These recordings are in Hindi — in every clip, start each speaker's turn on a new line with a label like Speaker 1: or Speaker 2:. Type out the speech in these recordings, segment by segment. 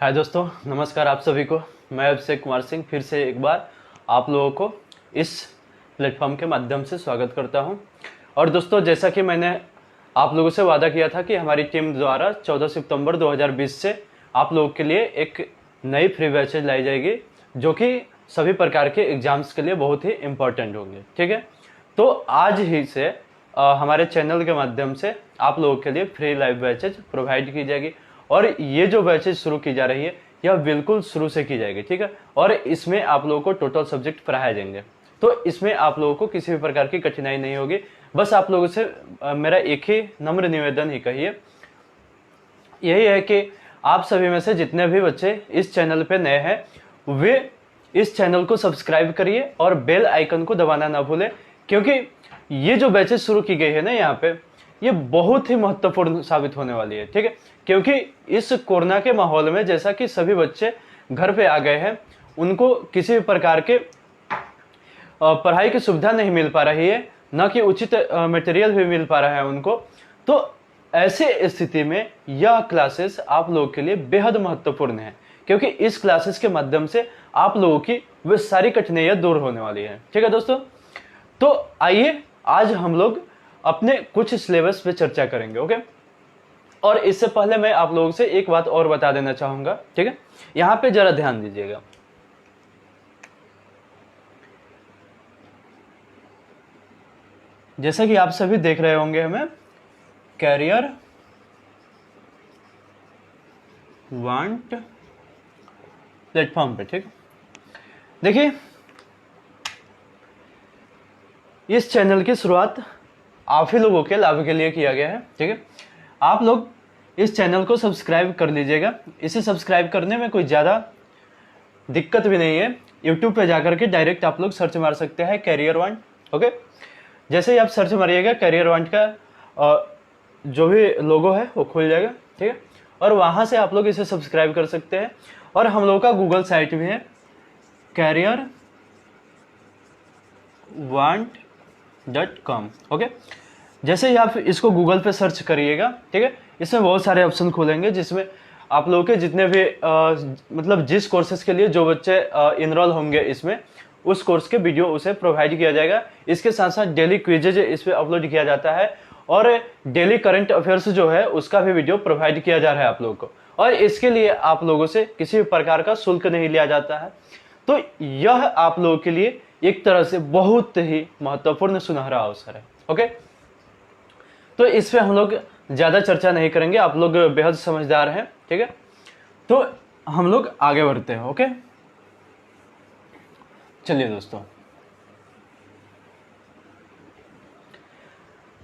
Speaker 1: हाय दोस्तों, नमस्कार आप सभी को। मैं अभिषेक कुमार सिंह फिर से एक बार आप लोगों को इस प्लेटफॉर्म के माध्यम से स्वागत करता हूं। और दोस्तों, जैसा कि मैंने आप लोगों से वादा किया था कि हमारी टीम द्वारा 14 सितंबर 2020 से आप लोगों के लिए एक नई फ्री बैचेज लाई जाएगी, जो कि सभी प्रकार के एग्जाम्स के लिए बहुत ही इम्पोर्टेंट होंगे। ठीक है, तो आज ही से हमारे चैनल के माध्यम से आप लोगों के लिए फ्री लाइव बैचेज प्रोवाइड की जाएगी। और ये जो बैचेज शुरू की जा रही है यह बिल्कुल शुरू से की जाएगी। ठीक है, और इसमें आप लोगों को टोटल सब्जेक्ट पढ़ाए जाएंगे, तो इसमें आप लोगों को किसी भी प्रकार की कठिनाई नहीं होगी। बस आप लोगों से मेरा एक ही नम्र निवेदन ही कहिए, यही है कि आप सभी में से जितने भी बच्चे इस चैनल पे नए हैं वे इस चैनल को सब्सक्राइब करिए और बेल आइकन को दबाना ना भूलें, क्योंकि ये जो बैचेज शुरू की गई है ना यहाँ पे, ये बहुत ही महत्वपूर्ण साबित होने वाली है। ठीक है, क्योंकि इस कोरोना के माहौल में जैसा कि सभी बच्चे घर पे आ गए हैं, उनको किसी भी प्रकार के पढ़ाई की सुविधा नहीं मिल पा रही है, न कि उचित मटेरियल भी मिल पा रहा है उनको। तो ऐसे स्थिति में यह क्लासेस आप लोगों के लिए बेहद महत्वपूर्ण है, क्योंकि इस क्लासेस के माध्यम से आप लोगों की वे सारी कठिनाइयां दूर होने वाली है। ठीक है दोस्तों, तो आइए आज हम लोग अपने कुछ सिलेबस पे चर्चा करेंगे। ओके, और इससे पहले मैं आप लोगों से एक बात और बता देना चाहूंगा। ठीक है, यहां पे जरा ध्यान दीजिएगा। जैसा कि आप सभी देख रहे होंगे हमें कैरियर वांट प्लेटफॉर्म पे। ठीक, देखिए इस चैनल की शुरुआत आप ही लोगों के लाभ के लिए किया गया है। ठीक है, आप लोग इस चैनल को सब्सक्राइब कर लीजिएगा। इसे सब्सक्राइब करने में कोई ज़्यादा दिक्कत भी नहीं है। यूट्यूब पे जाकर के डायरेक्ट आप लोग सर्च मार सकते हैं कैरियर वांट। ओके, जैसे ही आप सर्च मारिएगा कैरियर वांट का जो भी लोगो है वो खुल जाएगा। ठीक है, और वहाँ से आप लोग इसे सब्सक्राइब कर सकते हैं। और हम लोग का गूगल साइट भी है careerwant.com। ओके, जैसे ही आप इसको गूगल पे सर्च करिएगा, ठीक है, इसमें बहुत सारे ऑप्शन खुलेंगे, जिसमें आप लोगों के जितने भी मतलब जिस कोर्सेज के लिए जो बच्चे इनरोल होंगे इसमें, उस कोर्स के वीडियो उसे प्रोवाइड किया जाएगा। इसके साथ साथ डेली क्विजेज इस पे अपलोड किया जाता है, और डेली करंट अफेयर्स जो है उसका भी वीडियो प्रोवाइड किया जा रहा है आप लोगों को। और इसके लिए आप लोगों से किसी भी प्रकार का शुल्क नहीं लिया जाता है। तो यह आप लोगों के लिए एक तरह से बहुत ही महत्वपूर्ण सुनहरा अवसर है। ओके, तो इस पे हम लोग ज्यादा चर्चा नहीं करेंगे, आप लोग बेहद समझदार हैं। ठीक है, तो हम लोग आगे बढ़ते हैं। ओके, चलिए दोस्तों,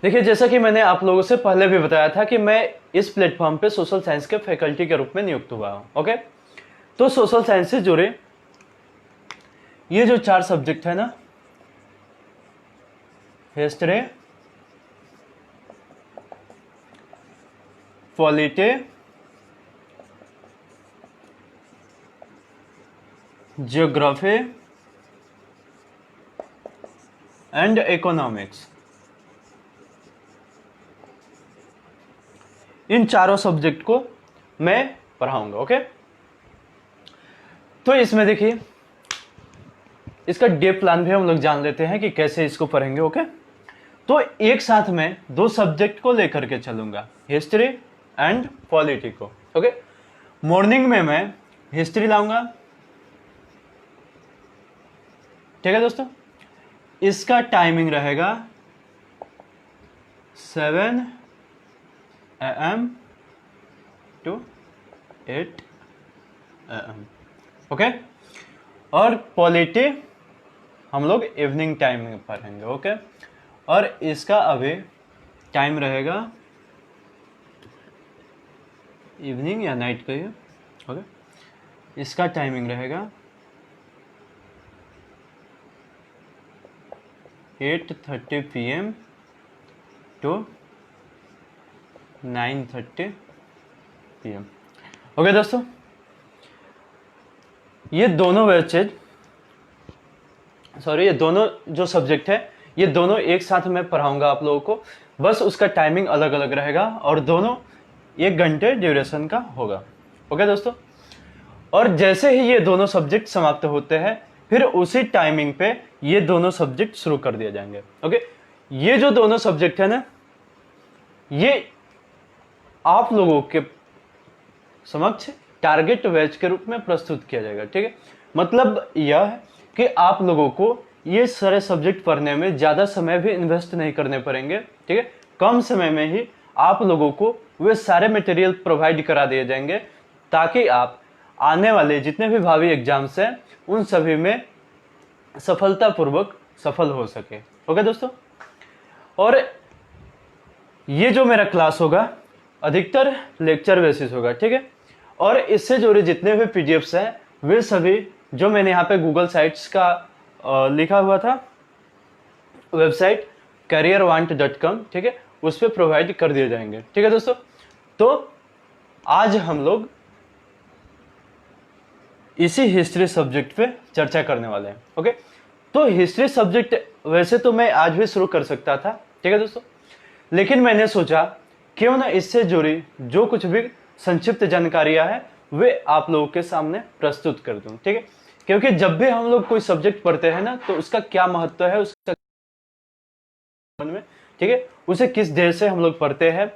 Speaker 1: देखिए जैसा कि मैंने आप लोगों से पहले भी बताया था कि मैं इस प्लेटफॉर्म पे सोशल साइंस के फैकल्टी के रूप में नियुक्त हुआ हूं। ओके, तो सोशल साइंस से जुड़े ये जो 4 सब्जेक्ट है ना, history, polity, geography and economics, इन चारों सब्जेक्ट को मैं पढ़ाऊंगा। ओके, तो इसमें देखिए इसका डे प्लान भी हम लोग जान लेते हैं कि कैसे इसको पढ़ेंगे। ओके, तो एक साथ में 2 सब्जेक्ट को लेकर के चलूंगा, हिस्ट्री एंड पॉलिटी को। ओके, मॉर्निंग में मैं हिस्ट्री लाऊंगा। ठीक है दोस्तों, इसका टाइमिंग रहेगा 7 AM to 8 AM। ओके, और पॉलिटी हम लोग इवनिंग टाइम में पढ़ेंगे। ओके, और इसका अभी टाइम रहेगा इवनिंग या नाइट का ही। ओके, इसका टाइमिंग रहेगा 8:30 PM to 9:30 PM। ओके दोस्तों, ये दोनों बैचेज ये दोनों जो सब्जेक्ट है ये दोनों एक साथ मैं पढ़ाऊंगा आप लोगों को, बस उसका टाइमिंग अलग अलग रहेगा और दोनों 1 घंटे ड्यूरेशन का होगा। ओके दोस्तों, और जैसे ही ये दोनों सब्जेक्ट समाप्त होते हैं फिर उसी टाइमिंग पे ये दोनों सब्जेक्ट शुरू कर दिए जाएंगे। ओके, ये जो दोनों सब्जेक्ट है ना, ये आप लोगों के समक्ष टारगेट बैच के रूप में प्रस्तुत किया जाएगा। ठीक है, मतलब यह है कि आप लोगों को ये सारे सब्जेक्ट पढ़ने में ज़्यादा समय भी इन्वेस्ट नहीं करने पड़ेंगे। ठीक है, कम समय में ही आप लोगों को वे सारे मटेरियल प्रोवाइड करा दिए जाएंगे ताकि आप आने वाले जितने भी भावी एग्जाम्स हैं उन सभी में सफलतापूर्वक सफल हो सके। ओके दोस्तों, और ये जो मेरा क्लास होगा अधिकतर लेक्चर बेसिस होगा। ठीक है, और इससे जुड़े जितने भी पीडीएफ्स हैं वे सभी जो मैंने यहाँ पे गूगल साइट्स का लिखा हुआ था वेबसाइट careervant.com, ठीक है, उस पर प्रोवाइड कर दिए जाएंगे। ठीक है दोस्तों, तो आज हम लोग इसी हिस्ट्री सब्जेक्ट पे चर्चा करने वाले हैं। ओके, तो हिस्ट्री सब्जेक्ट वैसे तो मैं आज भी शुरू कर सकता था, ठीक है दोस्तों, लेकिन मैंने सोचा क्यों ना इससे जुड़ी जो कुछ भी संक्षिप्त जानकारियां हैं वे आप लोगों के सामने प्रस्तुत कर दूं। ठीक है, क्योंकि जब भी हम लोग कोई सब्जेक्ट पढ़ते हैं ना तो उसका क्या महत्व है उसका में, ठीक है, उसे किस देश से हम लोग पढ़ते हैं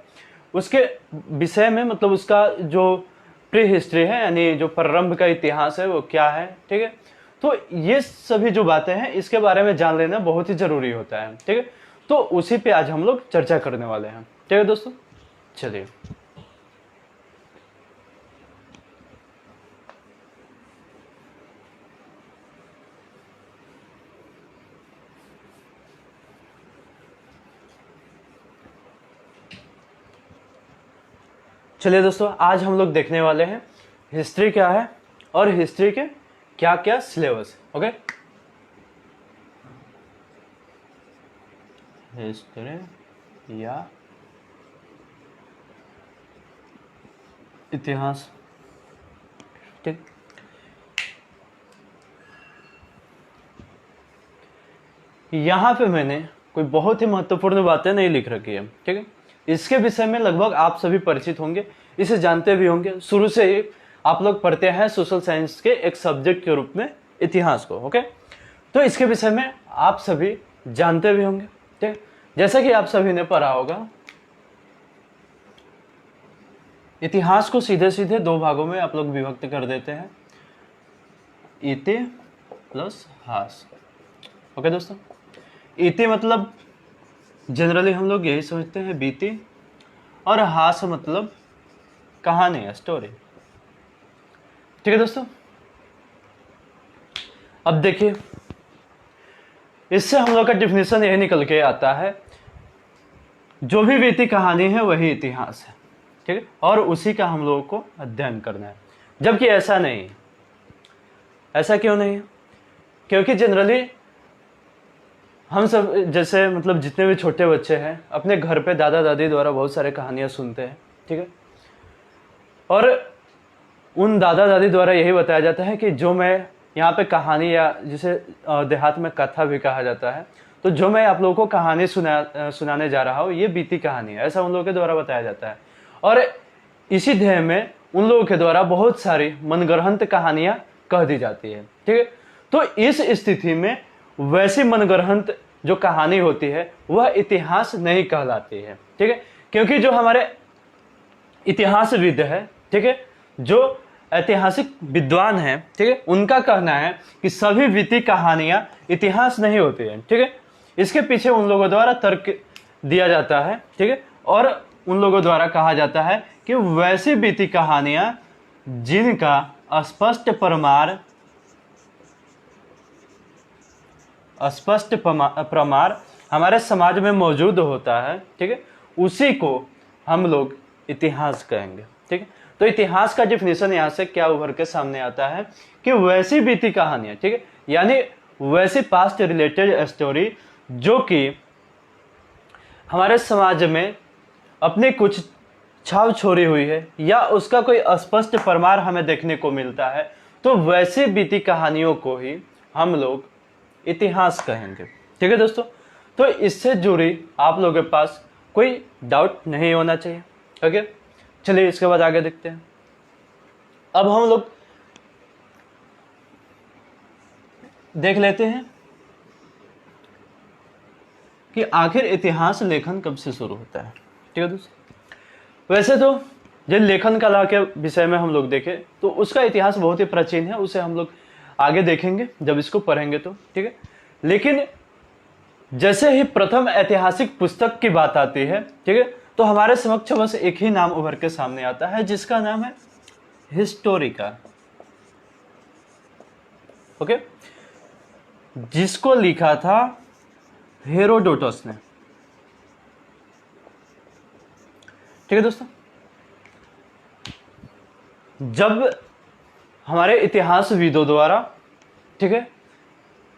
Speaker 1: उसके विषय में, मतलब उसका जो प्री हिस्ट्री है यानी जो प्रारंभ का इतिहास है वो क्या है। ठीक है, तो ये सभी जो बातें हैं इसके बारे में जान लेना बहुत ही जरूरी होता है। ठीक है, तो उसी पे आज हम लोग चर्चा करने वाले हैं। ठीक है दोस्तों, चलिए चलिए दोस्तों, आज हम लोग देखने वाले हैं हिस्ट्री क्या है और हिस्ट्री के क्या क्या सिलेबस। ओके, हिस्ट्री या इतिहास। ठीक, यहां पे मैंने कोई बहुत ही महत्वपूर्ण बातें नहीं लिख रखी है। ठीक है, इसके विषय में लगभग आप सभी परिचित होंगे, इसे जानते भी होंगे, शुरू से ही आप लोग पढ़ते हैं सोशल साइंस के एक सब्जेक्ट के रूप में इतिहास को। ओके, तो इसके विषय में आप सभी जानते भी होंगे। ठीक, जैसा कि आप सभी ने पढ़ा होगा, इतिहास को सीधे सीधे दो भागों में आप लोग विभक्त कर देते हैं, इति प्लस हास। ओके दोस्तों, इति मतलब जनरली हम लोग यही समझते हैं बीती, और हास मतलब कहानी या स्टोरी। ठीक है दोस्तों, अब देखिए इससे हम लोग का डिफिनेशन यही निकल के आता है, जो भी बीती कहानी है वही इतिहास है। ठीक है, और उसी का हम लोगों को अध्ययन करना है, जबकि ऐसा नहीं है। ऐसा क्यों नहीं है? क्योंकि जनरली हम सब जैसे मतलब जितने भी छोटे बच्चे हैं अपने घर पे दादा दादी द्वारा बहुत सारे कहानियां सुनते हैं। ठीक है, और उन दादा दादी द्वारा यही बताया जाता है कि जो मैं यहाँ पे कहानी, या जिसे देहात में कथा भी कहा जाता है, तो जो मैं आप लोगों को कहानी सुनाने जा रहा हूँ ये बीती कहानी है, ऐसा उन लोगों के द्वारा बताया जाता है। और इसी ध्येय में उन लोगों के द्वारा बहुत सारी मनगढ़ंत कहानियां कह दी जाती है। ठीक है, तो इस स्थिति में वैसी मनगढ़ंत जो कहानी होती है वह इतिहास नहीं कहलाती है। ठीक है, क्योंकि जो हमारे इतिहासविद है, ठीक है, जो ऐतिहासिक विद्वान है, ठीक है, उनका कहना है कि सभी बीती कहानियां इतिहास नहीं होती है। ठीक है, इसके पीछे उन लोगों द्वारा तर्क दिया जाता है। ठीक है, और उन लोगों द्वारा कहा जाता है कि वैसी बीती कहानियां जिनका स्पष्ट प्रमाण हमारे समाज में मौजूद होता है, ठीक है, उसी को हम लोग इतिहास कहेंगे। ठीक है, तो इतिहास का डिफिनेशन यहाँ से क्या उभर के सामने आता है कि वैसी बीती कहानियां, ठीक है, यानी वैसी पास्ट रिलेटेड स्टोरी जो कि हमारे समाज में अपनी कुछ छाव छोड़ी हुई है या उसका कोई स्पष्ट प्रमाण हमें देखने को मिलता है, तो वैसी बीती कहानियों को ही हम लोग इतिहास कहेंगे। ठीक है दोस्तों, तो इससे जुड़ी आप लोगों के पास कोई डाउट नहीं होना चाहिए। ओके, चलिए इसके बाद आगे देखते हैं। अब हम लोग देख लेते हैं कि आखिर इतिहास लेखन कब से शुरू होता है। ठीक है दोस्तों, वैसे तो जब लेखन कला के विषय में हम लोग देखें तो उसका इतिहास बहुत ही प्राचीन है, उसे हम लोग आगे देखेंगे जब इसको पढ़ेंगे तो। ठीक है, लेकिन जैसे ही प्रथम ऐतिहासिक पुस्तक की बात आती है, ठीक है, तो हमारे समक्ष बस एक ही नाम उभर के सामने आता है, जिसका नाम है हिस्टोरिका। ओके, जिसको लिखा था हेरोडोटस ने। ठीक है दोस्तों, जब हमारे इतिहासविदों द्वारा, ठीक है,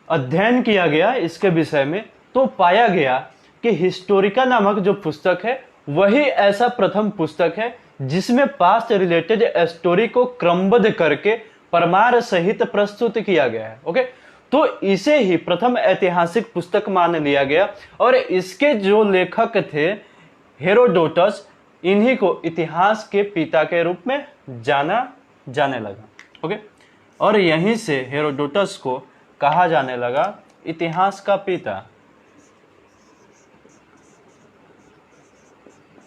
Speaker 1: अध्ययन किया गया इसके विषय में, तो पाया गया कि हिस्टोरिका नामक जो पुस्तक है वही ऐसा प्रथम पुस्तक है जिसमें पास्ट रिलेटेड स्टोरी को क्रमबद्ध करके प्रमाण सहित प्रस्तुत किया गया है। ओके, तो इसे ही प्रथम ऐतिहासिक पुस्तक मान लिया गया और इसके जो लेखक थे हेरोडोटस, इन्हीं को इतिहास के पिता के रूप में जाना जाने लगा। ओके, और यहीं से हेरोडोटस को कहा जाने लगा इतिहास का पिता,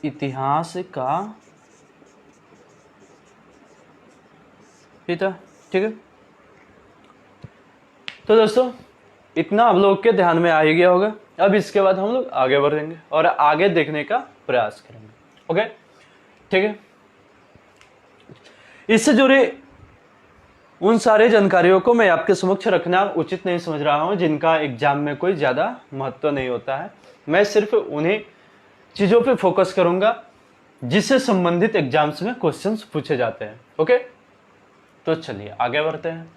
Speaker 1: इतिहास का पिता। ठीक है, तो दोस्तों इतना आप लोग के ध्यान में आ ही गया होगा। अब इसके बाद हम लोग आगे बढ़ेंगे और आगे देखने का प्रयास करेंगे। ओके, ठीक है, इससे जुड़े उन सारे जानकारियों को मैं आपके समक्ष रखना उचित नहीं समझ रहा हूं जिनका एग्जाम में कोई ज्यादा महत्व नहीं होता है। मैं सिर्फ उन्हीं चीजों पे फोकस करूंगा जिससे संबंधित एग्जाम्स में क्वेश्चंस पूछे जाते हैं। ओके, तो चलिए आगे बढ़ते हैं।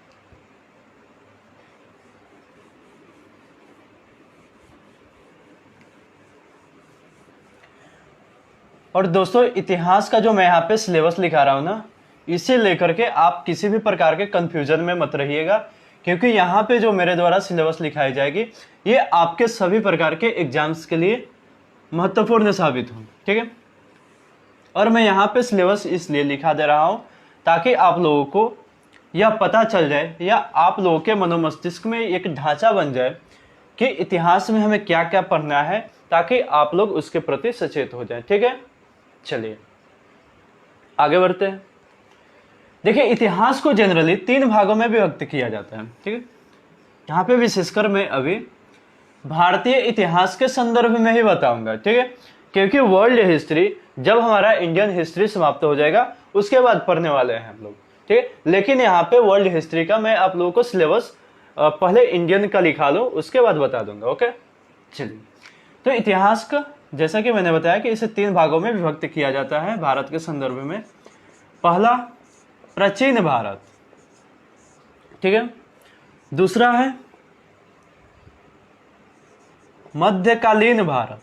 Speaker 1: और दोस्तों इतिहास का जो मैं यहाँ पे सिलेबस लिखा रहा हूं ना, इसे लेकर के आप किसी भी प्रकार के कंफ्यूजन में मत रहिएगा, क्योंकि यहाँ पे जो मेरे द्वारा सिलेबस लिखाई जाएगी ये आपके सभी प्रकार के एग्जाम्स के लिए महत्वपूर्ण साबित हो। ठीक है, और मैं यहाँ पे सिलेबस इसलिए लिखा दे रहा हूं ताकि आप लोगों को यह पता चल जाए या आप लोगों के मनोमस्तिष्क में एक ढांचा बन जाए कि इतिहास में हमें क्या क्या पढ़ना है, ताकि आप लोग उसके प्रति सचेत हो जाएं। ठीक है, चलिए आगे बढ़ते हैं। देखिए, इतिहास को जनरली 3 भागों में विभक्त किया जाता है। ठीक है, यहाँ पे विशेषकर मैं अभी भारतीय इतिहास के संदर्भ में ही बताऊंगा। ठीक है, क्योंकि वर्ल्ड हिस्ट्री जब हमारा इंडियन हिस्ट्री समाप्त हो जाएगा उसके बाद पढ़ने वाले हैं हम लोग। ठीक है, लेकिन यहाँ पे वर्ल्ड हिस्ट्री का मैं आप लोगों को सिलेबस पहले इंडियन का लिखा लो, उसके बाद बता दूंगा। ओके, चलिए, तो इतिहास का जैसा कि मैंने बताया कि इसे 3 भागों में विभक्त किया जाता है भारत के संदर्भ में। पहला प्राचीन भारत, ठीक है, दूसरा है मध्यकालीन भारत,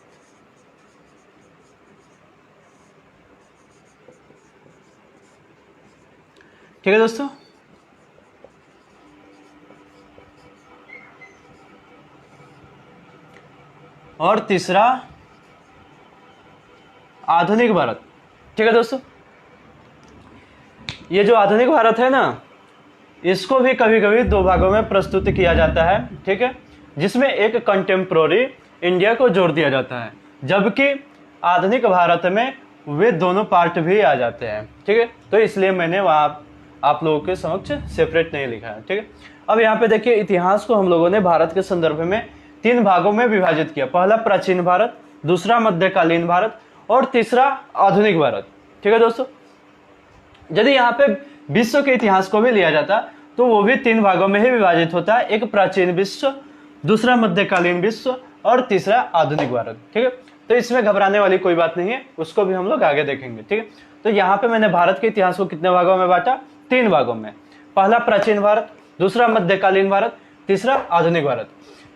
Speaker 1: ठीक है दोस्तों, और तीसरा आधुनिक भारत। ठीक है दोस्तों, ये जो आधुनिक भारत है ना, इसको भी कभी कभी 2 भागों में प्रस्तुत किया जाता है। ठीक है, जिसमें एक कंटेम्प्रोरी इंडिया को जोड़ दिया जाता है, जबकि आधुनिक भारत में वे दोनों पार्ट भी आ जाते हैं। ठीक है, तो इसलिए मैंने वहां आप लोगों के समक्ष सेपरेट नहीं लिखा है। ठीक है, अब यहाँ पे देखिए, इतिहास को हम लोगों ने भारत के संदर्भ में 3 भागों में विभाजित किया। पहला प्राचीन भारत, दूसरा मध्यकालीन भारत और तीसरा आधुनिक भारत। ठीक है दोस्तों, यदि यहाँ पे विश्व के इतिहास को भी लिया जाता तो वो भी 3 भागों में ही विभाजित होता है, एक प्राचीन विश्व, दूसरा मध्यकालीन विश्व और तीसरा आधुनिक भारत। ठीक है, तो इसमें घबराने वाली कोई बात नहीं है, उसको भी हम लोग आगे देखेंगे। ठीक है, तो यहाँ पे मैंने भारत के इतिहास को कितने भागों में बांटा? 3 भागों में। पहला प्राचीन भारत, दूसरा मध्यकालीन भारत, तीसरा आधुनिक भारत।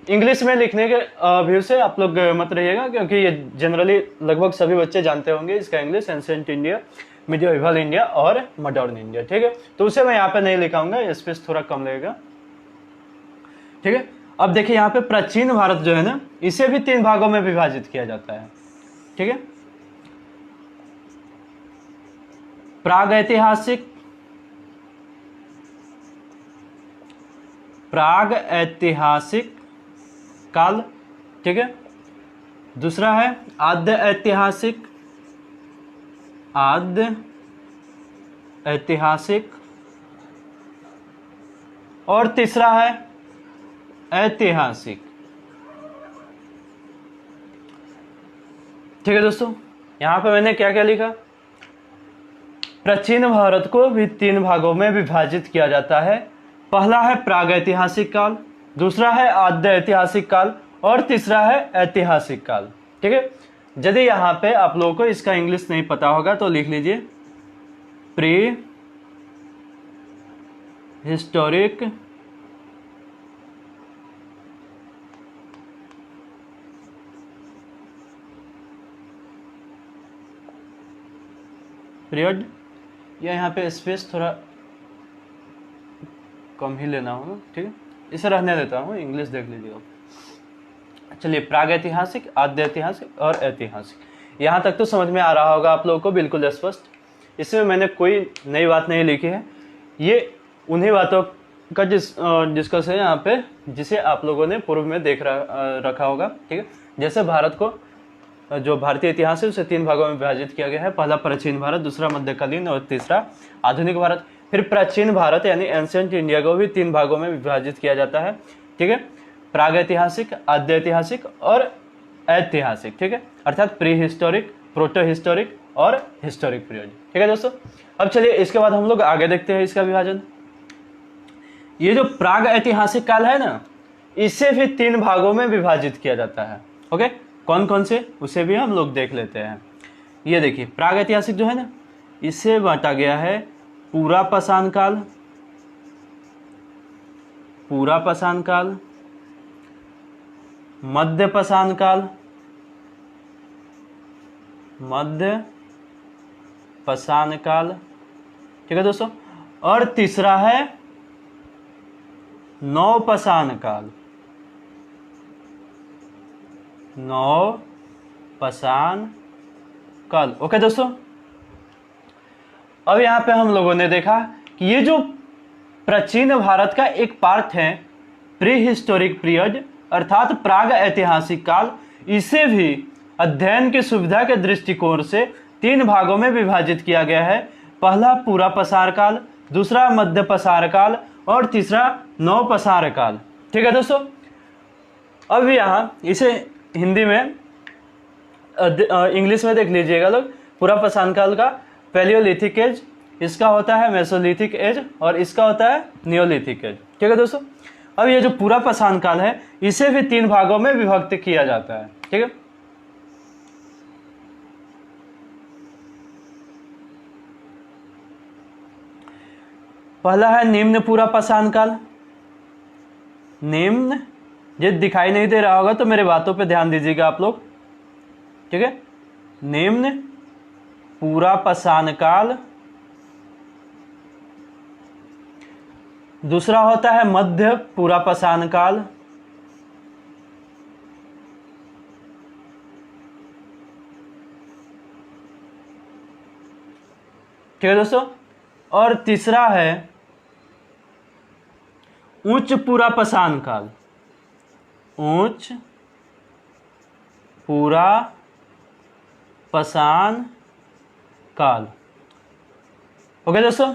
Speaker 1: इंग्लिश में लिखने के व्यू से आप लोग मत रहिएगा, क्योंकि ये जनरली लगभग सभी बच्चे जानते होंगे इसका इंग्लिश, एंशिएंट इंडिया, मिडियोवल इंडिया और मॉडर्न इंडिया। ठीक है, तो उसे मैं यहाँ पे नहीं लिखाऊंगा, स्पेस थोड़ा कम लगेगा। ठीक है, अब देखिए यहाँ पे प्राचीन भारत जो है ना, इसे भी 3 भागों में विभाजित किया जाता है। ठीक है, प्राग ऐतिहासिक, प्राग ऐतिहासिक काल, ठीक है। दूसरा है आद्य ऐतिहासिक, आद्य ऐतिहासिक, और तीसरा है ऐतिहासिक। ठीक है दोस्तों, यहां पे मैंने क्या क्या लिखा, प्राचीन भारत को भी 3 भागों में विभाजित किया जाता है। पहला है प्रागैतिहासिक काल, दूसरा है आद्य ऐतिहासिक काल, और तीसरा है ऐतिहासिक काल। ठीक है, यदि यहाँ पे आप लोगों को इसका इंग्लिश नहीं पता होगा तो लिख लीजिए प्री हिस्टोरिक पीरियड, या यहाँ पे स्पेस थोड़ा कम ही लेना होगा, ठीक है, इसे रहने देता हूँ, इंग्लिश देख लीजिएगा। चलिए, प्रागैतिहासिक, आद्य ऐतिहासिक और ऐतिहासिक, यहाँ तक तो समझ में आ रहा होगा आप लोगों को बिल्कुल स्पष्ट। इसमें मैंने कोई नई बात नहीं लिखी है, ये उन्हीं बातों का डिस्कस है यहाँ पे जिसे आप लोगों ने पूर्व में रखा होगा। ठीक है, जैसे भारत को, जो भारतीय इतिहास है उसे 3 भागों में विभाजित किया गया है। पहला प्राचीन भारत, दूसरा मध्यकालीन और तीसरा आधुनिक भारत। फिर प्राचीन भारत यानी एंशिएंट इंडिया को भी 3 भागों में विभाजित किया जाता है। ठीक है, प्रागैतिहासिक, आद्य ऐतिहासिक और ऐतिहासिक। ठीक है, अर्थात प्री हिस्टोरिक, प्रोटो हिस्टोरिक और हिस्टोरिक पीरियड। ठीक है दोस्तों, अब चलिए इसके बाद हम लोग आगे देखते हैं इसका विभाजन। ये जो प्राग ऐतिहासिक काल है ना, इसे भी 3 भागों में विभाजित किया जाता है। ओके, कौन कौन से, उसे भी हम लोग देख लेते हैं। ये देखिए, प्राग ऐतिहासिक जो है ना, इसे बांटा गया है पूरा पाषाण काल, पूरा पाषाण काल, मध्य पाषाण काल, मध्य पाषाण काल। ठीक है दोस्तों, और तीसरा है नव पाषाण काल, नव पाषाण काल। ओके दोस्तों, अब यहां पे हम लोगों ने देखा कि ये जो प्राचीन भारत का एक पार्ट है प्री हिस्टोरिक पीरियड अर्थात प्राग ऐतिहासिक काल, इसे भी अध्ययन की सुविधा के दृष्टिकोण से 3 भागों में विभाजित किया गया है। पहला पूरा पाषाण काल, दूसरा मध्य पाषाण काल और तीसरा नव पाषाण काल। ठीक है दोस्तों, अब यहाँ इसे हिंदी में इंग्लिश में देख लीजिएगा लोग। पूरा पाषाण काल का पैलियोलिथिक एज, इसका होता है मेसोलिथिक एज और इसका होता है नियोलिथिक एज। ठीक है दोस्तों, अब ये जो पूरा पाषाण काल है इसे भी 3 भागों में विभक्त किया जाता है। ठीक है, पहला है निम्न पूरा पाषाण काल। निम्न, ये दिखाई नहीं दे रहा होगा तो मेरे बातों पे ध्यान दीजिएगा आप लोग। ठीक है, निम्न पूरा पाषाण काल। दूसरा होता है मध्य पूरा पाषाण काल। ठीक है दोस्तों, और तीसरा है उच्च पूरा पाषाण काल। उच्च पूरा पाषाण काल। ओके दोस्तों,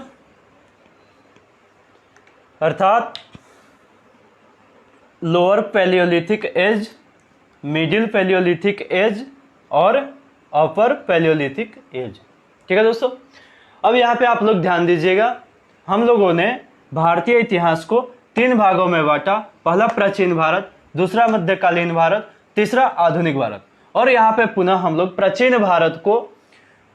Speaker 1: अर्थात lower palaeolithic age, middle palaeolithic age और अपर पैलियोलिथिक एज। ठीक है दोस्तों, अब यहाँ पे आप लोग ध्यान दीजिएगा, हम लोगों ने भारतीय इतिहास को 3 भागों में बांटा। पहला प्राचीन भारत, दूसरा मध्यकालीन भारत, तीसरा आधुनिक भारत। और यहाँ पे पुनः हम लोग प्राचीन भारत को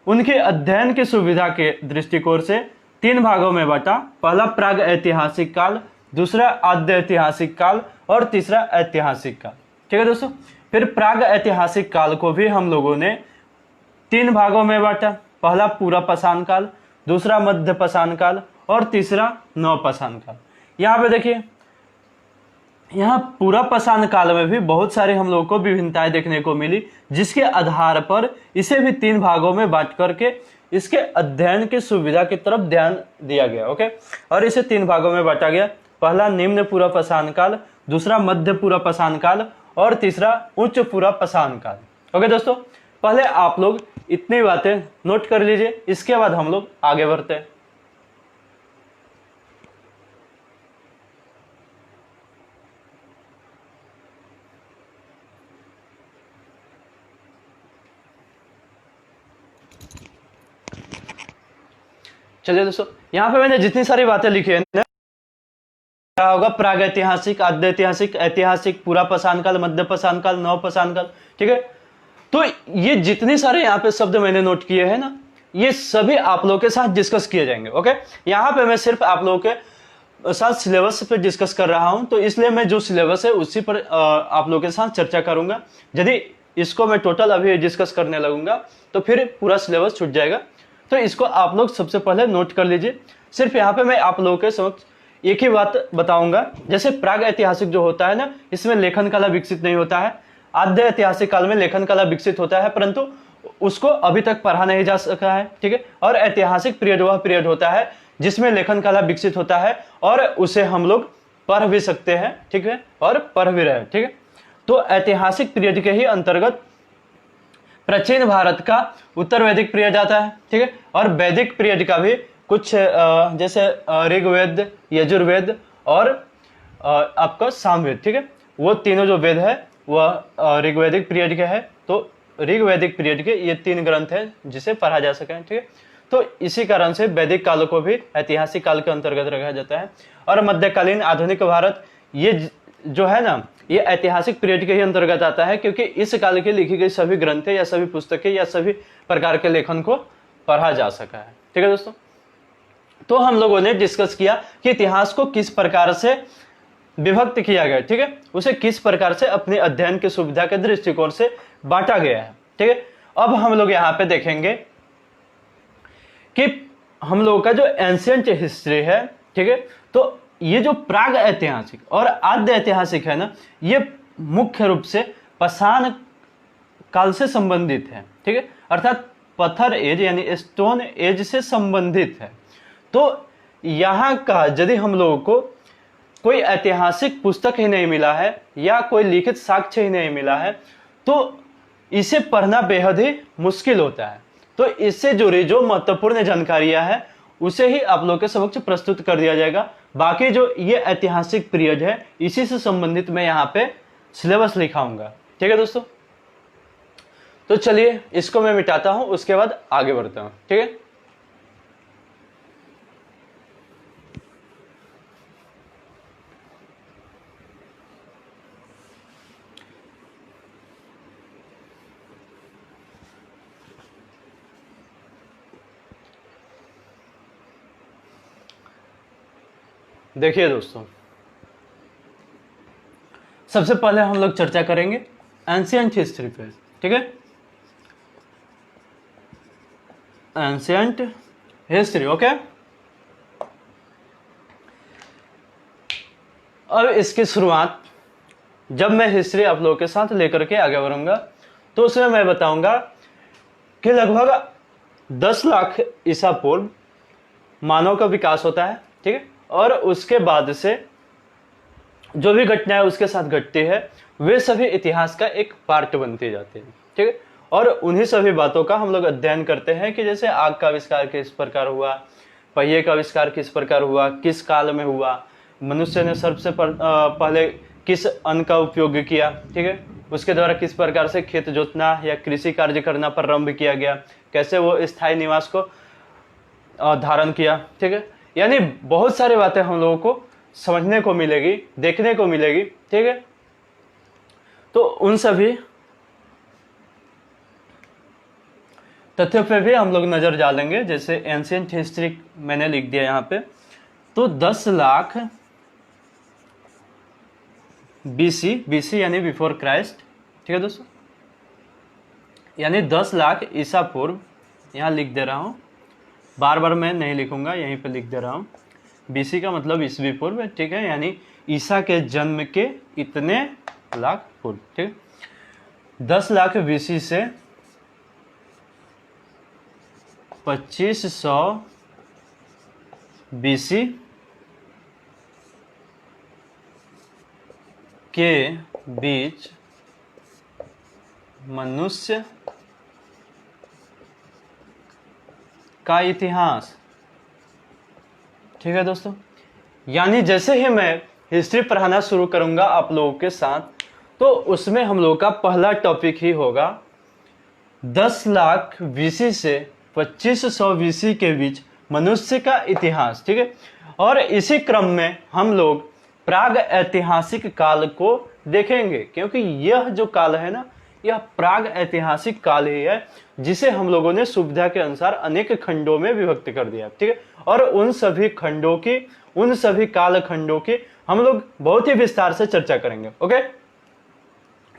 Speaker 1: उनके अध्ययन की सुविधा के दृष्टिकोण से 3 भागों में बांटा। पहला प्राग ऐतिहासिक काल, दूसरा आद्य ऐतिहासिक काल और तीसरा ऐतिहासिक काल। ठीक है दोस्तों, फिर प्राग ऐतिहासिक काल को भी हम लोगों ने 3 भागों में बांटा। पहला पूरा पाषाण काल, दूसरा मध्य पाषाण काल और तीसरा नव पाषाण काल। यहाँ पे देखिए, यहाँ पूरा पाषाण काल में भी बहुत सारे हम लोगों को विभिन्नताएं देखने को मिली, जिसके आधार पर इसे भी 3 भागों में बांट करके इसके अध्ययन की सुविधा की तरफ ध्यान दिया गया। ओके, और इसे 3 भागों में बांटा गया। पहला निम्न पूरा पाषाण काल, दूसरा मध्य पूरा पाषाण काल और तीसरा उच्च पूरा पाषाण काल। ओके दोस्तों, पहले आप लोग इतनी बातें नोट कर लीजिए, इसके बाद हम लोग आगे बढ़ते हैं। चलिए दोस्तों, यहाँ पे मैंने जितनी सारी बातें लिखी है ना, क्या होगा, प्राग ऐतिहासिक, आद्य ऐतिहासिक, ऐतिहासिक, पूरा पाषाण काल, मध्य पाषाण काल, नव पाषाण काल। ठीक है, तो ये जितने सारे यहाँ पे शब्द मैंने नोट किए हैं ना, ये सभी आप लोगों के साथ डिस्कस किए जाएंगे। ओके, यहाँ पे मैं सिर्फ आप लोगों के साथ सिलेबस पे डिस्कस कर रहा हूं, तो इसलिए मैं जो सिलेबस है उसी पर आप लोगों के साथ चर्चा करूंगा। यदि इसको मैं टोटल अभी डिस्कस करने लगूंगा तो फिर पूरा सिलेबस छूट जाएगा। तो इसको आप लोग सबसे पहले नोट कर लीजिए। सिर्फ यहाँ पे मैं आप लोगों के समक्ष एक ही बात बताऊंगा, जैसे प्राग ऐतिहासिक जो होता है ना, इसमें लेखन कला विकसित नहीं होता है। आद्य ऐतिहासिक काल में लेखन कला विकसित होता है, परंतु उसको अभी तक पढ़ा नहीं जा सका है। ठीक है, और ऐतिहासिक पीरियड वह पीरियड होता है जिसमें लेखन कला विकसित होता है और उसे हम लोग पढ़ भी सकते हैं। ठीक है, और पढ़ भी रहे। ठीक है, तो ऐतिहासिक पीरियड के ही अंतर्गत प्राचीन भारत का उत्तर वैदिक पीरियड आता है। ठीक है, और वैदिक पीरियड का भी कुछ जैसे ऋग्वेद, यजुर्वेद और आपका सामवेद। ठीक है, वो तीनों जो वेद है वह ऋग्वैदिक पीरियड के है। तो ऋग्वैदिक पीरियड के ये 3 ग्रंथ हैं जिसे पढ़ा जा सके। ठीक है, तो इसी कारण से वैदिक काल को भी ऐतिहासिक काल के अंतर्गत रखा जाता है। और मध्यकालीन आधुनिक भारत ये जो है ना, ये ऐतिहासिक पीरियड के ही अंतर्गत आता है, क्योंकि इस काल की लिखी गई सभी ग्रंथें या सभी पुस्तकें या सभी प्रकार के लेखन को पढ़ा जा सका है। ठीक है दोस्तों, तो हम लोगों ने डिस्कस किया कि इतिहास को किस प्रकार से विभक्त किया गया। ठीक है, उसे किस प्रकार से अपने अध्ययन की सुविधा के दृष्टिकोण से बांटा गया है। ठीक है, अब हम लोग यहाँ पे देखेंगे कि हम लोगों का जो एंशिएंट हिस्ट्री है, ठीक है, तो ये जो प्राग ऐतिहासिक और आद्य ऐतिहासिक है ना, ये मुख्य रूप से पाषाण काल से संबंधित है। ठीक है, अर्थात पत्थर एज यानी स्टोन एज से संबंधित है। तो यहाँ का यदि हम लोगों को कोई ऐतिहासिक पुस्तक ही नहीं मिला है या कोई लिखित साक्ष्य ही नहीं मिला है, तो इसे पढ़ना बेहद ही मुश्किल होता है। तो इससे जुड़ी जो महत्वपूर्ण जानकारियां हैं उसे ही आप लोगों के समक्ष प्रस्तुत कर दिया जाएगा। बाकी जो ये ऐतिहासिक पीरियड है इसी से संबंधित मैं यहाँ पे सिलेबस लिखाऊंगा। ठीक है दोस्तों, तो चलिए इसको मैं मिटाता हूं, उसके बाद आगे बढ़ता हूं। ठीक है, देखिए दोस्तों, सबसे पहले हम लोग चर्चा करेंगे एंशिएंट हिस्ट्री पे। ठीक है, एंशिएंट हिस्ट्री। ओके, अब इसकी शुरुआत जब मैं हिस्ट्री आप लोगों के साथ लेकर के आगे बढ़ूंगा तो उसमें मैं बताऊंगा कि लगभग 10 लाख ईसा पूर्व मानव का विकास होता है। ठीक है, और उसके बाद से जो भी घटनाएं उसके साथ घटती है वे सभी इतिहास का एक पार्ट बनती जाती है। ठीक है, और उन्हीं सभी बातों का हम लोग अध्ययन करते हैं कि जैसे आग का आविष्कार किस प्रकार हुआ, पहिए का आविष्कार किस प्रकार हुआ, किस काल में हुआ, मनुष्य ने सबसे पहले किस अन्न का उपयोग किया। ठीक है, उसके द्वारा किस प्रकार से खेत जोतना या कृषि कार्य करना प्रारंभ किया गया, कैसे वो स्थायी निवास को धारण किया। ठीक है, यानी बहुत सारी बातें हम लोगों को समझने को मिलेगी, देखने को मिलेगी। ठीक है, तो उन सभी तथ्यों पे भी हम लोग नजर डालेंगे। जैसे एंशिएंट हिस्ट्री मैंने लिख दिया यहाँ पे, तो 10 लाख बीसी यानी बिफोर क्राइस्ट। ठीक है दोस्तों, यानी 10 लाख ईसा पूर्व, यहाँ लिख दे रहा हूँ, बार बार मैं नहीं लिखूंगा, यहीं पे लिख दे रहा हूँ। बीसी का मतलब ईसवी पूर्व है। ठीक है, यानी ईसा के जन्म के इतने लाख पूर्व। ठीक है, 10 लाख बीसी से 2500 बीसी के बीच मनुष्य का इतिहास। ठीक है दोस्तों, यानी जैसे ही मैं हिस्ट्री पढ़ाना शुरू करूंगा आप लोगों के साथ, तो उसमें हम लोगों का पहला टॉपिक ही होगा 10 लाख बीसी से 2500 बीसी के बीच मनुष्य का इतिहास। ठीक है, और इसी क्रम में हम लोग प्राग ऐतिहासिक काल को देखेंगे, क्योंकि यह जो काल है ना, यह प्राग ऐतिहासिक काल ही है, जिसे हम लोगों ने सुविधा के अनुसार अनेक खंडों में विभक्त कर दिया। ठीक है, और उन सभी खंडों की, उन सभी काल खंडों की हम लोग बहुत ही विस्तार से चर्चा करेंगे। ओके,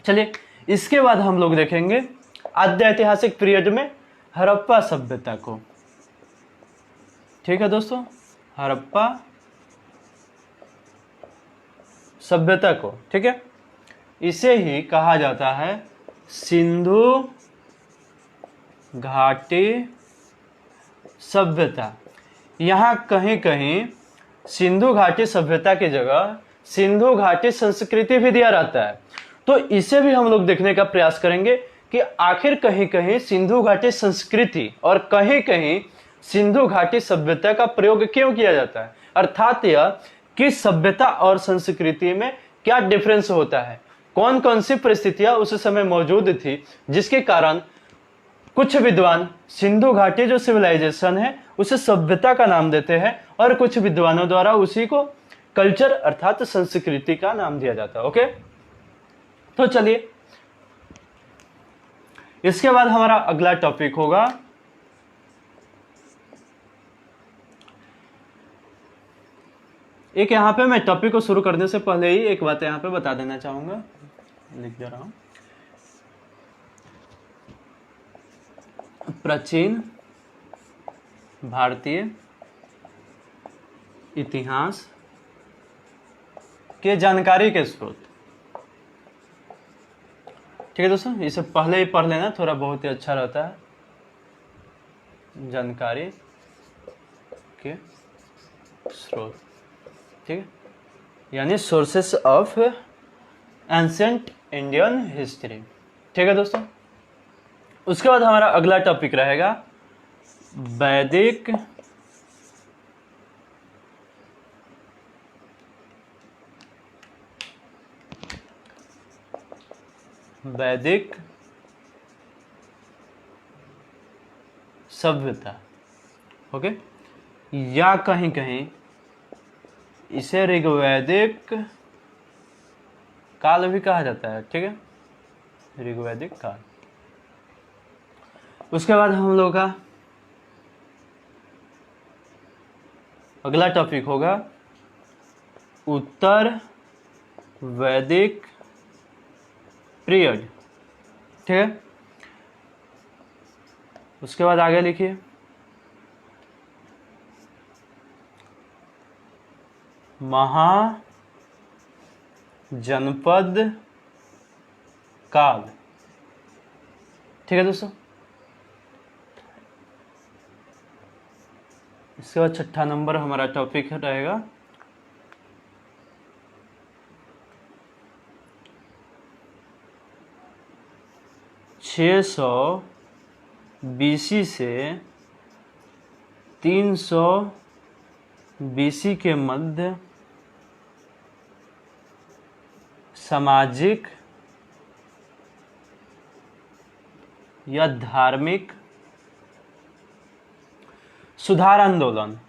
Speaker 1: चलिए इसके बाद हम लोग देखेंगे आद्य ऐतिहासिक पीरियड में हड़प्पा सभ्यता को। ठीक है दोस्तों, हड़प्पा सभ्यता को। ठीक है, इसे ही कहा जाता है सिंधु घाटी सभ्यता। यहां कहीं कहीं सिंधु घाटी सभ्यता की जगह सिंधु घाटी संस्कृति भी दिया रहता है, तो इसे भी हम लोग देखने का प्रयास करेंगे कि आखिर कहीं कहीं सिंधु घाटी संस्कृति और कहीं कहीं सिंधु घाटी सभ्यता का प्रयोग क्यों किया जाता है, अर्थात यह किस सभ्यता और संस्कृति में क्या डिफरेंस होता है, कौन कौन सी परिस्थितियां उस समय मौजूद थी जिसके कारण कुछ विद्वान सिंधु घाटी जो सिविलाइजेशन है उसे सभ्यता का नाम देते हैं, और कुछ विद्वानों द्वारा उसी को कल्चर अर्थात संस्कृति का नाम दिया जाता है। ओके, तो चलिए इसके बाद हमारा अगला टॉपिक होगा एक, यहां पे मैं टॉपिक को शुरू करने से पहले ही एक बात यहां पे बता देना चाहूंगा, लिख दे रहा हूं। प्राचीन भारतीय इतिहास के जानकारी के स्रोत। ठीक है दोस्तों, इसे पहले ही पढ़ लेना, थोड़ा बहुत ही अच्छा रहता है। जानकारी के स्रोत, ठीक है, यानी sources of ancient Indian history. ठीक है दोस्तों, उसके बाद हमारा अगला टॉपिक रहेगा वैदिक सभ्यता। ओके, या कहीं कहीं इसे ऋग्वैदिक काल भी कहा जाता है। ठीक है, ऋग्वैदिक काल। उसके बाद हम लोग का अगला टॉपिक होगा उत्तर वैदिक पीरियड। ठीक है, उसके बाद आगे लिखिए महाजनपद काल। ठीक है दोस्तों, इसके बाद छठा नंबर हमारा टॉपिक रहेगा (600 BC से 300 BC के मध्य सामाजिक या धार्मिक सुधार आंदोलन।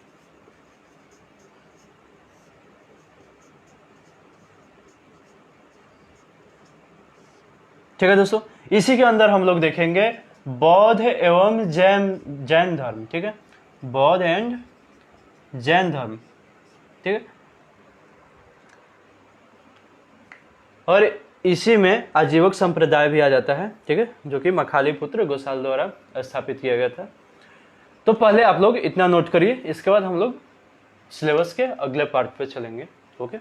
Speaker 1: ठीक है दोस्तों, इसी के अंदर हम लोग देखेंगे बौद्ध एवं जैन धर्म। ठीक है, बौद्ध एंड जैन धर्म। ठीक है, और इसी में आजीवक संप्रदाय भी आ जाता है। ठीक है, जो कि मखाली पुत्र गोसाल द्वारा स्थापित किया गया था। तो पहले आप लोग इतना नोट करिए, इसके बाद हम लोग सिलेबस के अगले पार्ट पे चलेंगे। ओके,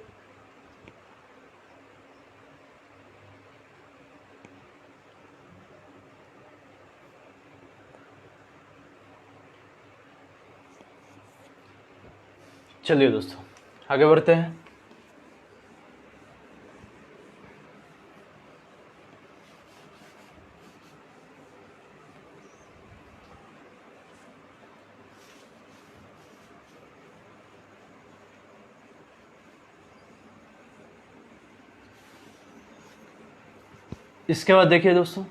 Speaker 1: चलिए दोस्तों आगे बढ़ते हैं। इसके बाद देखिए दोस्तों,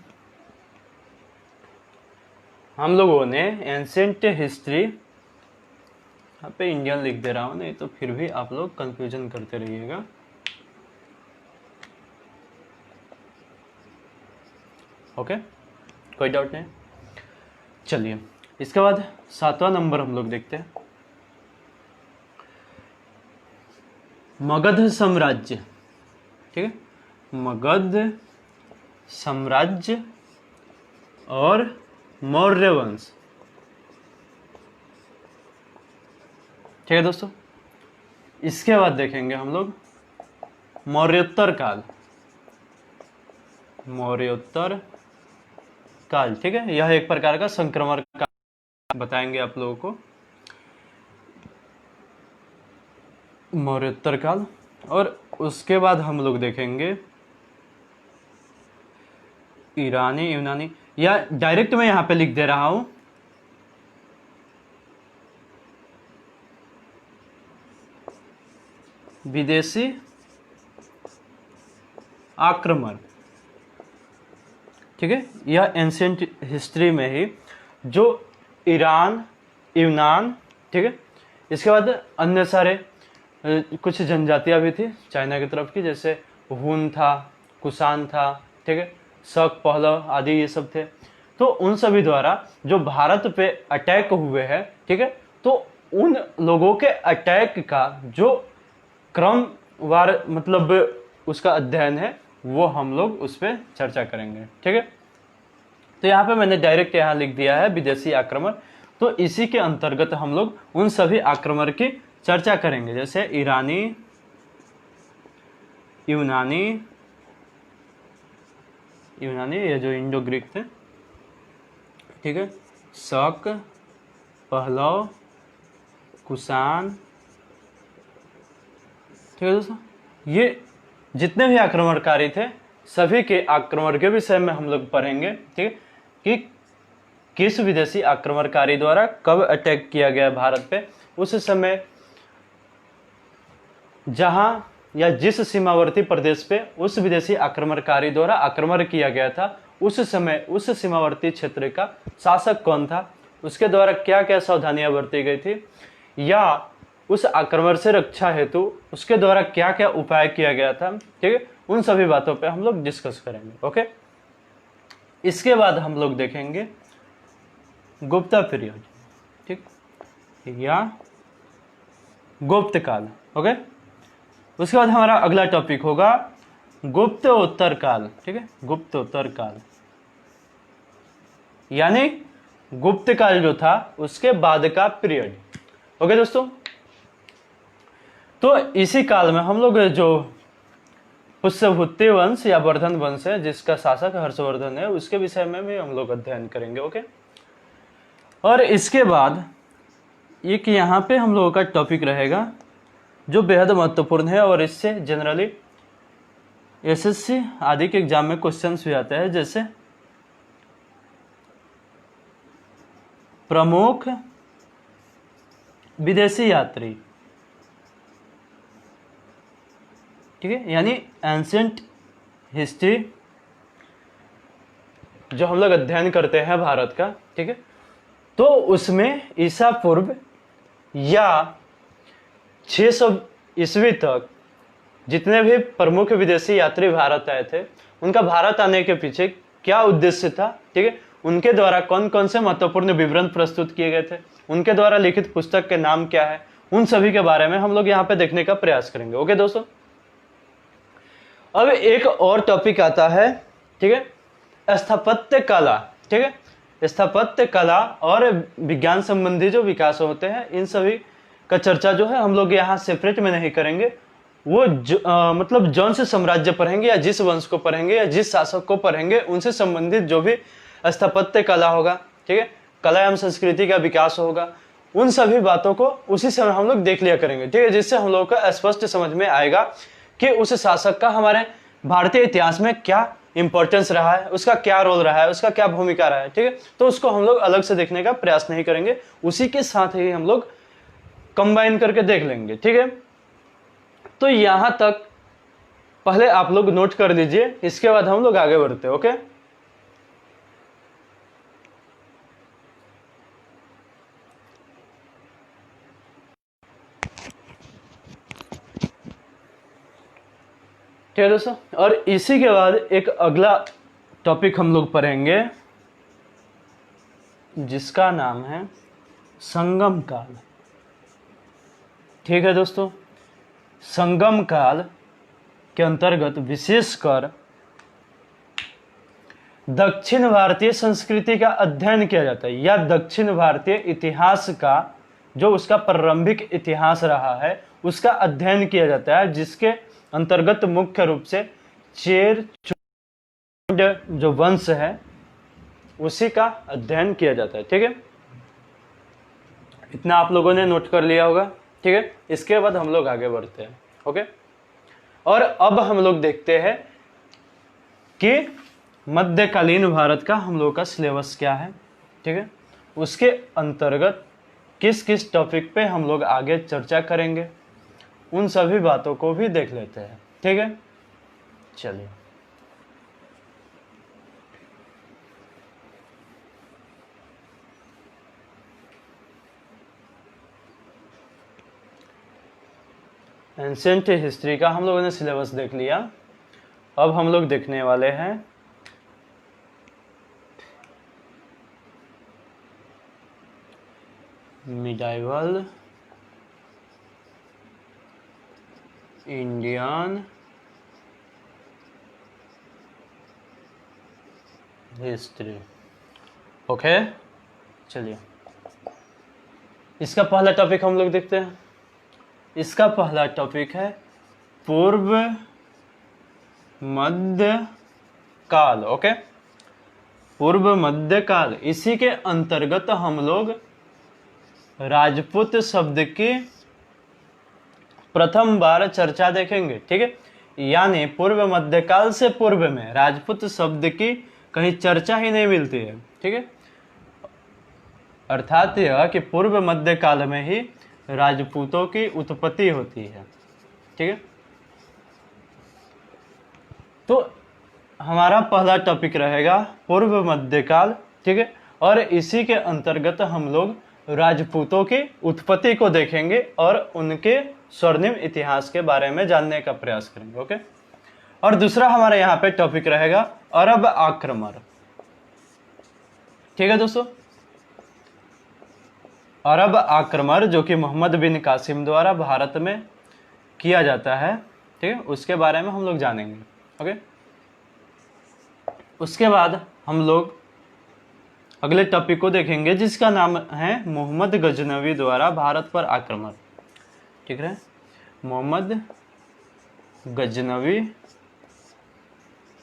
Speaker 1: हम लोगों ने एंशिएंट हिस्ट्री, यहाँ पे इंडियन लिख दे रहा हूँ, नहीं तो फिर भी आप लोग कंफ्यूजन करते रहिएगा। ओके, कोई डाउट नहीं। चलिए, इसके बाद 7वां नंबर हम लोग देखते हैं, मगध साम्राज्य। ठीक है, मगध साम्राज्य और मौर्य वंश। ठीक है दोस्तों, इसके बाद देखेंगे हम लोग मौर्योत्तर काल। मौर्योत्तर काल, ठीक है, यह एक प्रकार का संक्रमण काल बताएंगे आप लोगों को, मौर्योत्तर काल। और उसके बाद हम लोग देखेंगे ईरानी यूनानी, या डायरेक्ट मैं यहां पे लिख दे रहा हूं विदेशी आक्रमण। ठीक है, यह एंशिएंट हिस्ट्री में ही जो ईरान, यूनान, ठीक है, इसके बाद अन्य सारे कुछ जनजातियां भी थी चाइना की तरफ की, जैसे हुन था, कुषाण था, ठीक है, शक, पहलव आदि ये सब थे। तो उन सभी द्वारा जो भारत पे अटैक हुए हैं, ठीक है, तो उन लोगों के अटैक का जो क्रमवार मतलब उसका अध्ययन है, वो हम लोग उस पर चर्चा करेंगे। ठीक है, तो यहाँ पे मैंने डायरेक्ट यहाँ लिख दिया है विदेशी आक्रमण। तो इसी के अंतर्गत हम लोग उन सभी आक्रमण की चर्चा करेंगे, जैसे ईरानी, यूनानी, ये जो इंडो ग्रीक थे, ठीक है, शक, पहलव, कुषाण। ठीक है दोस्तों, ये जितने भी आक्रमणकारी थे सभी के आक्रमण के विषय में हम लोग पढ़ेंगे। ठीक है, कि किस विदेशी आक्रमणकारी द्वारा कब अटैक किया गया भारत पे, उस समय जहां या जिस सीमावर्ती प्रदेश पे उस विदेशी आक्रमणकारी द्वारा आक्रमण किया गया था, उस समय उस सीमावर्ती क्षेत्र का शासक कौन था, उसके द्वारा क्या क्या सावधानियां बरती गई थी, या उस आक्रमण से रक्षा हेतु उसके द्वारा क्या क्या उपाय किया गया था। ठीक है, उन सभी बातों पे हम लोग डिस्कस करेंगे। ओके, इसके बाद हम लोग देखेंगे गुप्ता पीरियड, ठीक, या गुप्त काल। ओके, उसके बाद हमारा अगला टॉपिक होगा गुप्तोत्तर काल। ठीक है, गुप्तोत्तर काल यानी गुप्त काल जो था उसके बाद का पीरियड। ओके दोस्तों, तो इसी काल में हम लोग जो पुष्यभूति वंश या वर्धन वंश है जिसका शासक हर्षवर्धन है, उसके विषय में भी हम लोग अध्ययन करेंगे। ओके, और इसके बाद एक यहाँ पे हम लोगों का टॉपिक रहेगा जो बेहद महत्वपूर्ण है और इससे जनरली एसएससी आदि के एग्जाम में क्वेश्चंस भी आते हैं, जैसे प्रमुख विदेशी यात्री। ठीक है, यानी एंशिएंट हिस्ट्री जो हम लोग अध्ययन करते हैं भारत का, ठीक है, तो उसमें ईसा पूर्व या 600 ईस्वी तक जितने भी प्रमुख विदेशी यात्री भारत आए थे, उनका भारत आने के पीछे क्या उद्देश्य था, ठीक है, उनके द्वारा कौन कौन से महत्वपूर्ण विवरण प्रस्तुत किए गए थे, उनके द्वारा लिखित पुस्तक के नाम क्या है, उन सभी के बारे में हम लोग यहाँ पे देखने का प्रयास करेंगे। ओके दोस्तों, अब एक और टॉपिक आता है, ठीक है, स्थापत्य कला। ठीक है, स्थापत्य कला और विज्ञान संबंधी जो विकास होते हैं, इन सभी का चर्चा जो है हम लोग यहाँ सेपरेट में नहीं करेंगे, वो मतलब जौन से साम्राज्य पढ़ेंगे या जिस वंश को पढ़ेंगे या जिस शासक को पढ़ेंगे, उनसे संबंधित जो भी स्थापत्य कला होगा, ठीक है, कला एवं संस्कृति का विकास होगा, उन सभी बातों को उसी समय हम लोग देख लिया करेंगे। ठीक है, जिससे हम लोग को स्पष्ट समझ में आएगा कि उस शासक का हमारे भारतीय इतिहास में क्या इंपॉर्टेंस रहा है, उसका क्या रोल रहा है, उसका क्या भूमिका रहा है। ठीक है, तो उसको हम लोग अलग से देखने का प्रयास नहीं करेंगे, उसी के साथ ही हम लोग कंबाइन करके देख लेंगे। ठीक है, तो यहां तक पहले आप लोग नोट कर लीजिए, इसके बाद हम लोग आगे बढ़ते हैं। ओके, ठीक है दोस्तों। और इसी के बाद एक अगला टॉपिक हम लोग पढ़ेंगे जिसका नाम है संगम काल। ठीक है दोस्तों, संगम काल के अंतर्गत विशेषकर दक्षिण भारतीय संस्कृति का अध्ययन किया जाता है, या दक्षिण भारतीय इतिहास का जो उसका प्रारंभिक इतिहास रहा है उसका अध्ययन किया जाता है, जिसके अंतर्गत मुख्य रूप से चेर जो वंश है उसी का अध्ययन किया जाता है। ठीक है, इतना आप लोगों ने नोट कर लिया होगा। ठीक है, इसके बाद हम लोग आगे बढ़ते हैं। ओके, और अब हम लोग देखते हैं कि मध्यकालीन भारत का हम लोग का सिलेबस क्या है। ठीक है, उसके अंतर्गत किस किस टॉपिक पे हम लोग आगे चर्चा करेंगे, उन सभी बातों को भी देख लेते हैं। ठीक है, चलिए। एंशिएंट हिस्ट्री का हम लोगों ने सिलेबस देख लिया। अब हम लोग देखने वाले हैं मिडाइवल इंडियन हिस्ट्री। ओके, चलिए इसका पहला टॉपिक हम लोग देखते हैं। इसका पहला टॉपिक है पूर्व मध्य काल। ओके, पूर्व मध्य काल। इसी के अंतर्गत हम लोग राजपूत शब्द की प्रथम बार चर्चा देखेंगे। ठीक है, यानी पूर्व मध्यकाल से पूर्व में राजपूत शब्द की कहीं चर्चा ही नहीं मिलती है। ठीक है, अर्थात यह कि पूर्व मध्यकाल में ही राजपूतों की उत्पत्ति होती है। ठीक है, तो हमारा पहला टॉपिक रहेगा पूर्व मध्यकाल। ठीक है, और इसी के अंतर्गत हम लोग राजपूतों की उत्पत्ति को देखेंगे और उनके स्वर्णिम इतिहास के बारे में जानने का प्रयास करेंगे। ओके, और दूसरा हमारा यहाँ पे टॉपिक रहेगा अरब आक्रमण। ठीक है दोस्तों, अरब आक्रमण जो कि मोहम्मद बिन कासिम द्वारा भारत में किया जाता है। ठीक है, उसके बारे में हम लोग जानेंगे। ओके, उसके बाद हम लोग अगले टॉपिक को देखेंगे जिसका नाम है मोहम्मद गजनवी द्वारा भारत पर आक्रमण। ठीक है, मोहम्मद गजनवी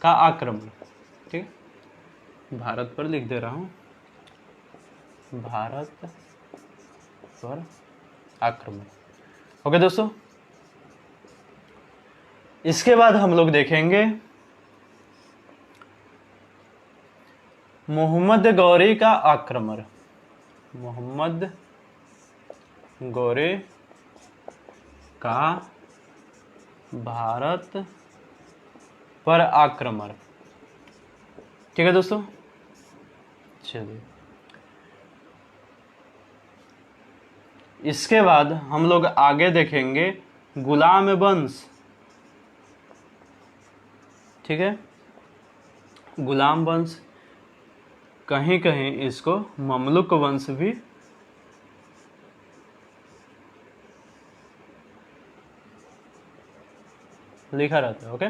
Speaker 1: का आक्रमण। ठीक है, भारत पर लिख दे रहा हूं, भारत पर आक्रमण। ओके दोस्तों, इसके बाद हम लोग देखेंगे मोहम्मद गौरी का आक्रमण। मोहम्मद गौरी का भारत पर आक्रमण। ठीक है दोस्तों, चलिए इसके बाद हम लोग आगे देखेंगे गुलाम वंश। ठीक है, गुलाम वंश, कहीं कहीं इसको ममलुक वंश भी लिखा रहता है। ओके,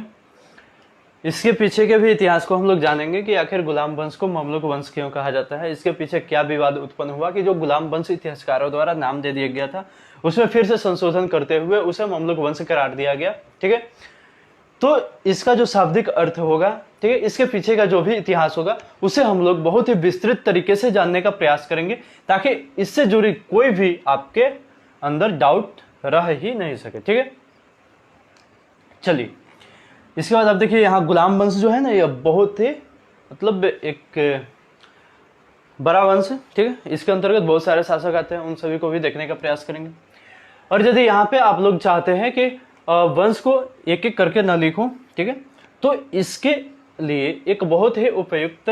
Speaker 1: इसके पीछे के भी इतिहास को हम लोग जानेंगे कि आखिर गुलाम वंश को ममलुक वंश क्यों कहा जाता है, इसके पीछे क्या विवाद उत्पन्न हुआ कि जो गुलाम वंश इतिहासकारों द्वारा नाम दे दिया गया था उसमें फिर से संशोधन करते हुए उसे ममलुक वंश करार दिया गया। ठीक है, तो इसका जो शाब्दिक अर्थ होगा, ठीक है, इसके पीछे का जो भी इतिहास होगा उसे हम लोग बहुत ही विस्तृत तरीके से जानने का प्रयास करेंगे ताकि इससे जुड़ी कोई भी आपके अंदर डाउट रह ही नहीं सके। ठीक है, चलिए इसके बाद आप देखिए यहाँ गुलाम वंश जो है ना, ये बहुत ही मतलब एक बड़ा वंश है। ठीक है, इसके अंतर्गत बहुत सारे शासक आते हैं, उन सभी को भी देखने का प्रयास करेंगे। और यदि यहाँ पे आप लोग चाहते हैं कि वंश को एक एक करके ना लिखूं, ठीक है। तो इसके लिए एक बहुत ही उपयुक्त